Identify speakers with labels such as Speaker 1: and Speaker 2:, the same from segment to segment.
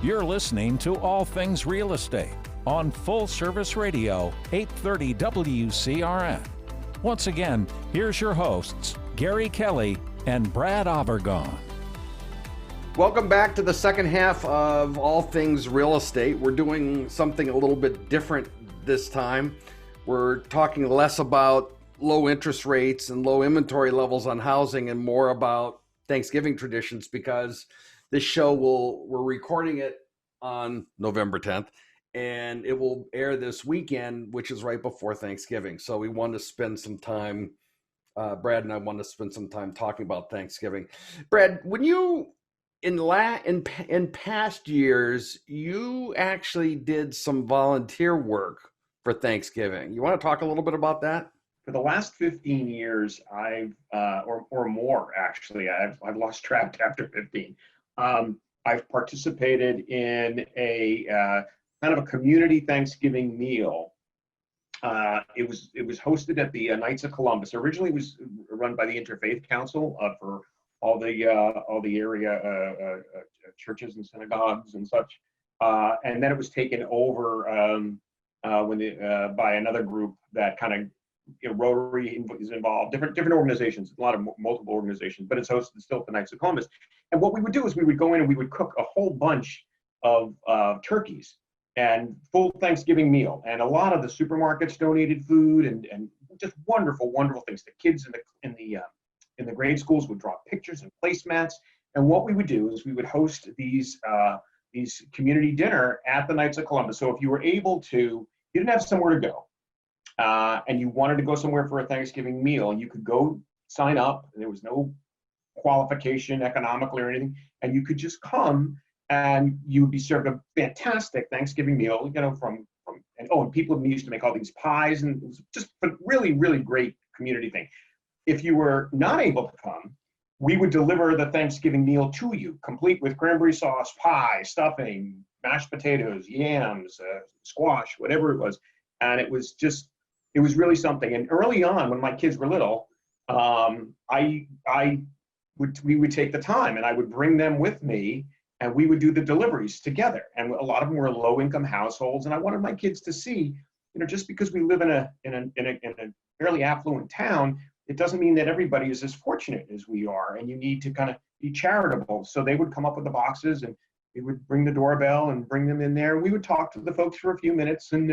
Speaker 1: You're listening to All Things Real Estate on Full Service Radio, 830 WCRN. Once again, here's your hosts, Gary Kelley and Brad Avergon.
Speaker 2: Welcome back to the second half of All Things Real Estate. We're doing something a little bit different this time. We're talking less about low interest rates and low inventory levels on housing and more about Thanksgiving traditions, because this show we're recording it on November 10th and it will air this weekend, which is right before Thanksgiving. So we want to spend some time, Brad and I want to spend some time talking about Thanksgiving. Brad, when you in past years, you actually did some volunteer work for Thanksgiving. You want to talk a little bit about that?
Speaker 3: For the last 15 years, or more actually, I've lost track after 15. I've participated in a kind of a community Thanksgiving meal. It was hosted at the Knights of Columbus. Originally, it was run by the Interfaith Council for all the area churches and synagogues and such, and then it was taken over by another group that kind of, Rotary is involved, different organizations, a lot of multiple organizations, but it's hosted still at the Knights of Columbus. And what we would do is we would go in and we would cook a whole bunch of turkeys and full Thanksgiving meal. And a lot of the supermarkets donated food and just wonderful, wonderful things. The kids in the grade schools would draw pictures and placemats. And what we would do is we would host these community dinner at the Knights of Columbus. So if you were able to, you didn't have somewhere to go, and you wanted to go somewhere for a Thanksgiving meal, you could go sign up. And there was no qualification economically or anything, and you could just come and you would be served a fantastic Thanksgiving meal, and people used to make all these pies, and it was just a really, really great community thing. If you were not able to come, we would deliver the Thanksgiving meal to you, complete with cranberry sauce, pie, stuffing, mashed potatoes, yams, squash, whatever it was. And it was really something. And early on, when my kids were little, we would take the time and I would bring them with me and we would do the deliveries together. And a lot of them were low income households. And I wanted my kids to see, just because we live in a fairly affluent town, it doesn't mean that everybody is as fortunate as we are, and you need to kind of be charitable. So they would come up with the boxes and we would ring the doorbell and bring them in there. We would talk to the folks for a few minutes, and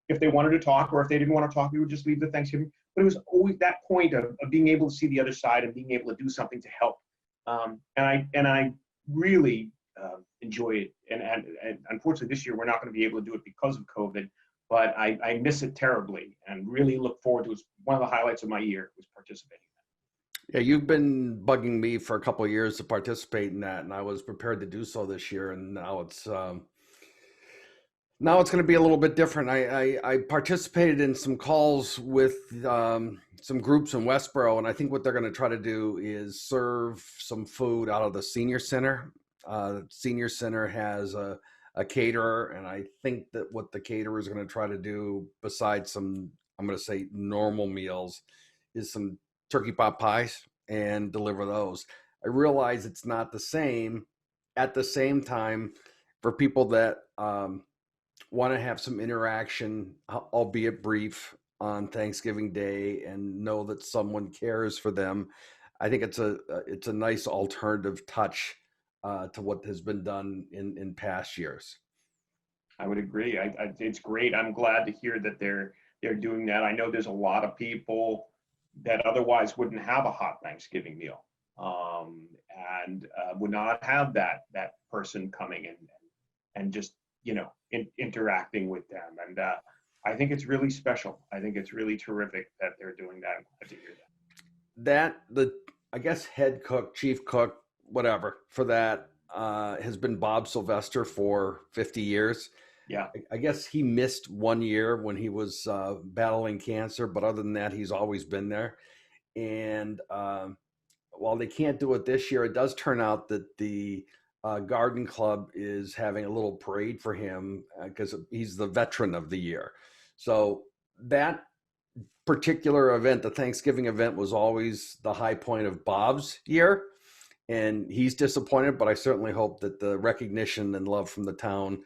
Speaker 3: if they wanted to talk, or if they didn't want to talk, we would just leave the Thanksgiving. But it was always that point of being able to see the other side and being able to do something to help. And I really enjoy it. And unfortunately this year we're not going to be able to do it because of COVID. But I miss it terribly and really look forward to it. It was one of the highlights of my year was participating in
Speaker 2: Yeah, you've been bugging me for a couple of years to participate in that, and I was prepared to do so this year. And now it's going to be a little bit different. I participated in some calls with some groups in Westboro, and I think what they're going to try to do is serve some food out of the senior center. The senior center has a caterer, and I think that what the caterer is going to try to do, besides some, I'm going to say normal meals, is some turkey pot pies and deliver those. I realize it's not the same. At the same time, for people that want to have some interaction, albeit brief, on Thanksgiving Day and know that someone cares for them, I think it's a nice alternative touch to what has been done in past years.
Speaker 3: I would agree. It's great. I'm glad to hear that they're doing that. I know there's a lot of people that otherwise wouldn't have a hot Thanksgiving meal, and would not have that person coming in and just interacting with them. And I think it's really special. I think it's really terrific that they're doing that. I'm glad to hear that.
Speaker 2: I guess head cook, chief cook, whatever for that has been Bob Sylvester for 50 years.
Speaker 3: Yeah.
Speaker 2: I guess he missed 1 year when he was battling cancer, but other than that, he's always been there. And while they can't do it this year, it does turn out that the Garden Club is having a little parade for him because he's the veteran of the year. So that particular event, the Thanksgiving event, was always the high point of Bob's year. and he's disappointed, but I certainly hope that the recognition and love from the town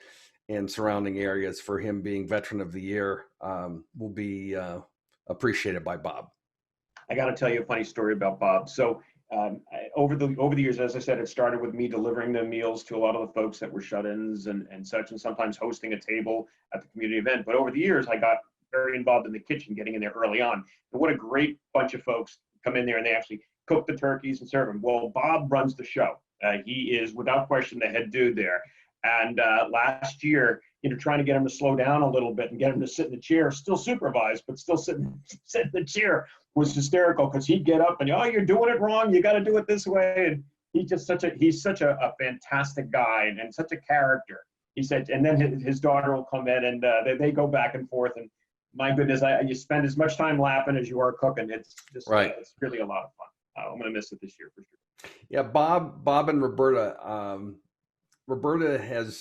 Speaker 2: and surrounding areas for him being Veteran of the Year will be appreciated by Bob.
Speaker 3: I got to tell you a funny story about Bob. So over the years, as I said, it started with me delivering the meals to a lot of the folks that were shut-ins and such, and sometimes hosting a table at the community event. But over the years, I got very involved in the kitchen, getting in there early on. And what a great bunch of folks come in there and they actually cook the turkeys and serve them. Well, Bob runs the show. He is without question the head dude there. And last year, trying to get him to slow down a little bit and get him to sit in the chair, still supervised, but still sit in the chair, was hysterical, because he'd get up and, oh, you're doing it wrong. You got to do it this way. And he's such a fantastic guy and such a character. He said, and then his daughter will come in and they go back and forth. And my goodness, you spend as much time laughing as you are cooking. It's just,
Speaker 2: right.
Speaker 3: It's really a lot of fun. I'm going to miss it this year for sure.
Speaker 2: Yeah, Bob and Roberta. Roberta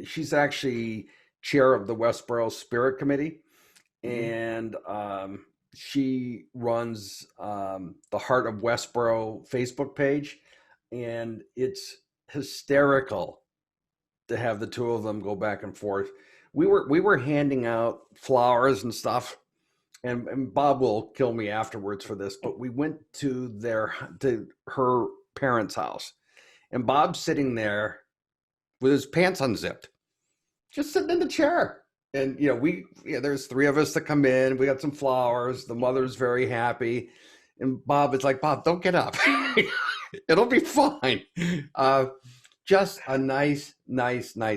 Speaker 2: she's actually chair of the Westboro Spirit Committee, and she runs the Heart of Westboro Facebook page, and it's hysterical to have the two of them go back and forth. We were handing out flowers and stuff, and Bob will kill me afterwards for this, but we went to her parents' house, and Bob's sitting there with his pants unzipped, just sitting in the chair. And, there's three of us that come in. We got some flowers. The mother's very happy. And Bob is like, Bob, don't get up. It'll be fine. Just a nice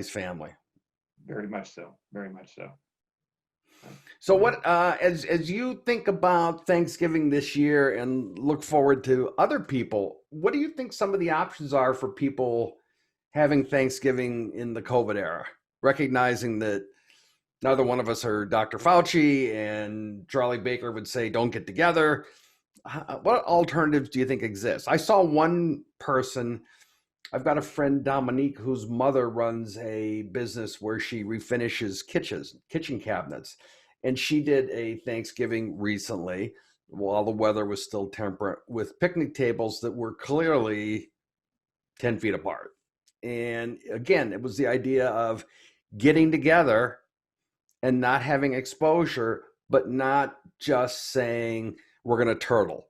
Speaker 2: family.
Speaker 3: Very much so. Very much so.
Speaker 2: So what, as you think about Thanksgiving this year and look forward to other people, what do you think some of the options are for people having Thanksgiving in the COVID era, recognizing that neither one of us are Dr. Fauci and Charlie Baker would say, don't get together? What alternatives do you think exist? I saw one person, I've got a friend, Dominique, whose mother runs a business where she refinishes kitchen cabinets. And she did a Thanksgiving recently while the weather was still temperate with picnic tables that were clearly 10 feet apart. And again, it was the idea of getting together and not having exposure, but not just saying we're going to turtle.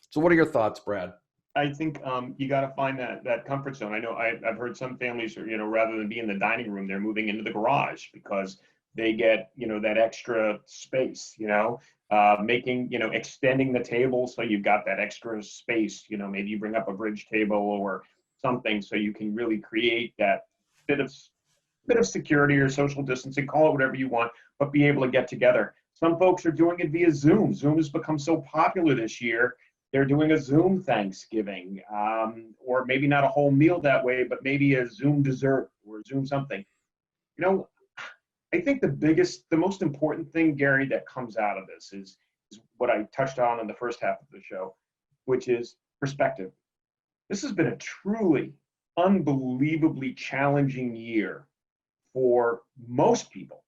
Speaker 2: So what are your thoughts, Brad?
Speaker 3: I think you got to find that comfort zone. I know I've heard some families, rather than be in the dining room, they're moving into the garage because they get, that extra space, extending the table so you've got that extra space, maybe you bring up a bridge table or something so you can really create that bit of security or social distancing, call it whatever you want, but be able to get together. Some folks are doing it via Zoom. Zoom has become so popular this year. They're doing a Zoom Thanksgiving, or maybe not a whole meal that way, but maybe a Zoom dessert or Zoom something. I think the most important thing, Gary, that comes out of this is what I touched on in the first half of the show, which is perspective. This has been a truly unbelievably challenging year for most people.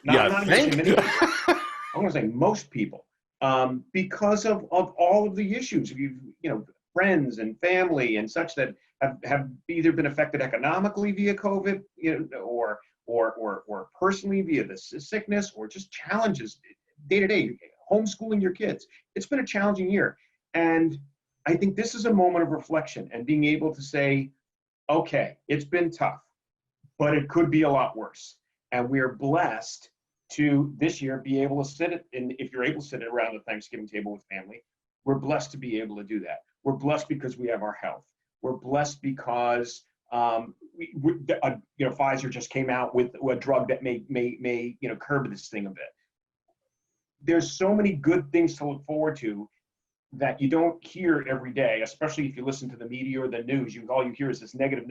Speaker 3: I'm going to say most people, because of all of the issues. Friends and family and such that have either been affected economically via COVID, or personally via the sickness, or just challenges day to day, homeschooling your kids. It's been a challenging year. And I think this is a moment of reflection and being able to say, okay, it's been tough, but it could be a lot worse. And we're blessed to this year be able to if you're able to sit at the Thanksgiving table with family, we're blessed to be able to do that. We're blessed because we have our health. We're blessed because Pfizer just came out with a drug that may curb this thing a bit. There's so many good things to look forward to that you don't hear every day, especially if you listen to the media or the news. All you hear is this negative.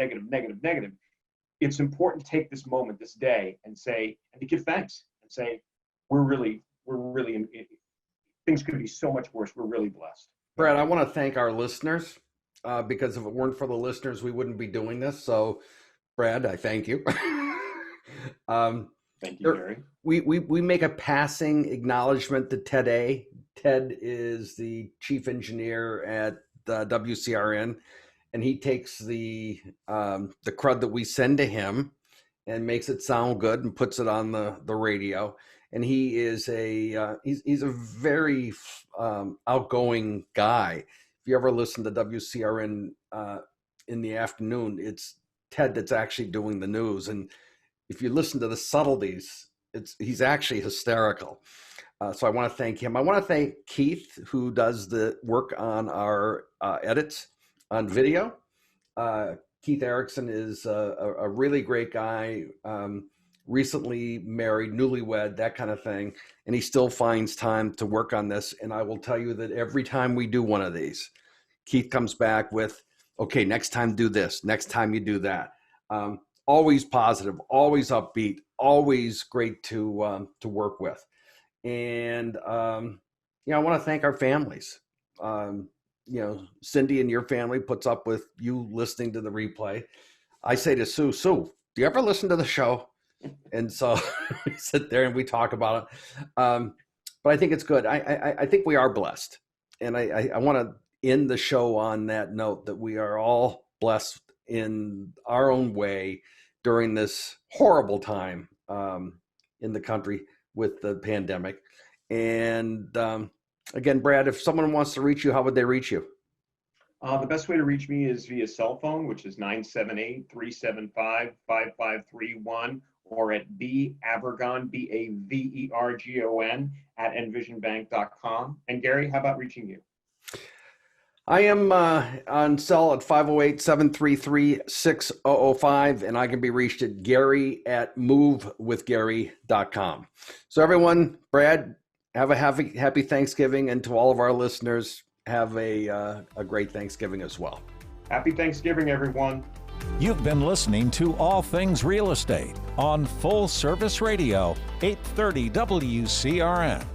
Speaker 3: It's important to take this moment, this day, and to give thanks and say, we're really things could be so much worse. We're really blessed.
Speaker 2: Brad, I want to thank our listeners, because if it weren't for the listeners, we wouldn't be doing this. So, Brad, I thank you.
Speaker 3: Thank you, Gary.
Speaker 2: We make a passing acknowledgement to Ted A. Ted is the chief engineer at WCRN, and he takes the crud that we send to him and makes it sound good and puts it on the radio. And he is he's a very outgoing guy. If you ever listen to WCRN in the afternoon, it's Ted that's actually doing the news. And if you listen to the subtleties, he's actually hysterical. So I want to thank him. I want to thank Keith, who does the work on our edits on video. Keith Erickson is a really great guy, recently married, newlywed, that kind of thing. And he still finds time to work on this. And I will tell you that every time we do one of these, Keith comes back with, okay, next time do this, next time you do that. Always positive, always upbeat, always great to work with. And, I want to thank our families. Cindy and your family puts up with you listening to the replay. I say to Sue, do you ever listen to the show? And so we sit there and we talk about it. But I think it's good. I think we are blessed. And I want to end the show on that note that we are all blessed in our own way during this horrible time in the country with the pandemic. And again, Brad, if someone wants to reach you, how would they reach you?
Speaker 3: The best way to reach me is via cell phone, which is 978-375-5531, or at Avergon, Avergon, at envisionbank.com. And Gary, how about reaching you?
Speaker 2: I am on cell at 508-733-6005, and I can be reached at gary@movewithgary.com. So everyone, Brad, have a happy Thanksgiving, and to all of our listeners, have a great Thanksgiving as well.
Speaker 3: Happy Thanksgiving, everyone.
Speaker 1: You've been listening to All Things Real Estate on Full Service Radio, 830 WCRN.